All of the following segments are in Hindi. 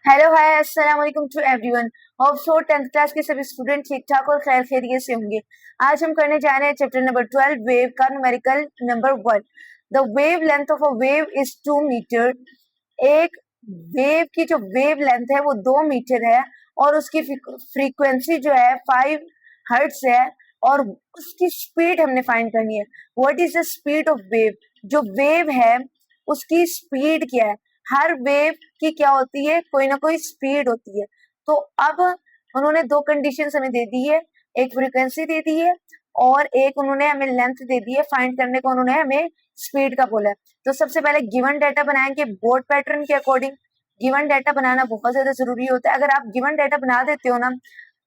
हेलो हाय अस्सलाम वालेकुम to everyone. Hope so 10th class के सभी स्टूडेंट ठीक ठाक और खैर खैरियत से होंगे। आज हम करने जा रहे हैं चैप्टर नंबर 12 वेव का numerical number 1। The wave length of a wave is 2 metre. एक वेव की जो वेव लेंथ है वो 2 मीटर है और उसकी फ्रीक्वेंसी जो है 5 हर्ट्ज है और उसकी स्पीड हमने फाइंड करनी है। What is the speed of wave? जो वेव है उसकी स्पीड क्या है? हर वेव की क्या होती है, कोई ना कोई स्पीड होती है। तो अब उन्होंने दो कंडीशंस हमें दे दी है, एक फ्रीक्वेंसी दे दी है और एक उन्होंने हमें लेंथ दे दी है। फाइंड करने को उन्होंने हमें स्पीड का बोला है। तो सबसे पहले गिवन डाटा बनाएंगे बोर्ड पैटर्न के अकॉर्डिंग। गिवन डाटा बनाना बहुत ज्यादा जरूरी होता है। अगर आप गिवन डाटा बना देते हो ना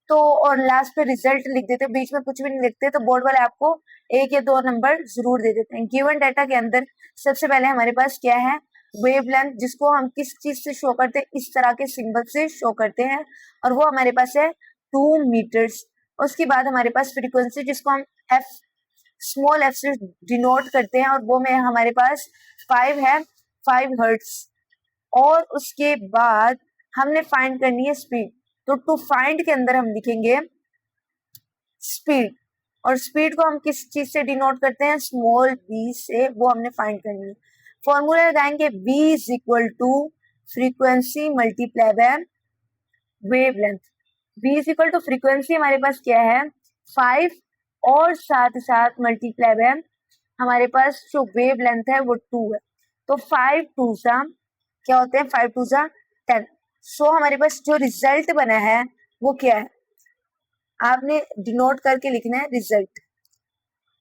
तो और लास्ट पे रिजल्ट लिख देते हो, बीच में कुछ भी नहीं लिखते, तो बोर्ड वाले आपको 1 या 2 नंबर जरूर दे देते हैं। गिवन डाटा के अंदर सबसे पहले हमारे पास क्या है, वेवलेंथ, जिसको हम किस चीज से शो करते हैं, इस तरह के सिंबल से शो करते हैं और वो हमारे पास है 2 मीटर्स। उसके बाद हमारे पास फ्रीक्वेंसी, जिसको हम एफ स्मॉल एफ से डिनोट करते हैं और वो में हमारे पास 5 है, 5 हर्ट्ज। और उसके बाद हमने फाइंड करनी है स्पीड। तो टू फाइंड के अंदर हम लिखेंगे स्पीड, और स्पीड को हम किस चीज से डिनोट करते हैं, स्मॉल b से, वो हमने फाइंड करनी है। फॉर्मूला लगाएंगे v is equal to frequency multiply by wavelength. v is equal to frequency हमारे पास क्या है 5 और साथ साथ मल्टीप्लाई बाय हमारे पास जो वेवलेंथ है वो 2 है। तो 5 टू सा क्या होते हैं, 5 टू सा 10। सो हमारे पास जो रिजल्ट बना है वो क्या है, आपने डिनोट करके लिखना है रिजल्ट।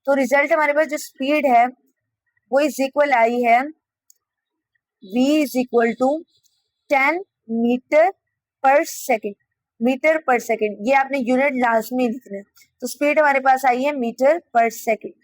तो रिजल्ट हमारे पास जो स्पीड है वो इज इक्वल आई है v is equal to 10 metre पर सेकेंड। मीटर पर सेकेंड, ये आपने यूनिट लास्ट में लिखना है। तो स्पीड हमारे पास आई है मीटर पर सेकेंड।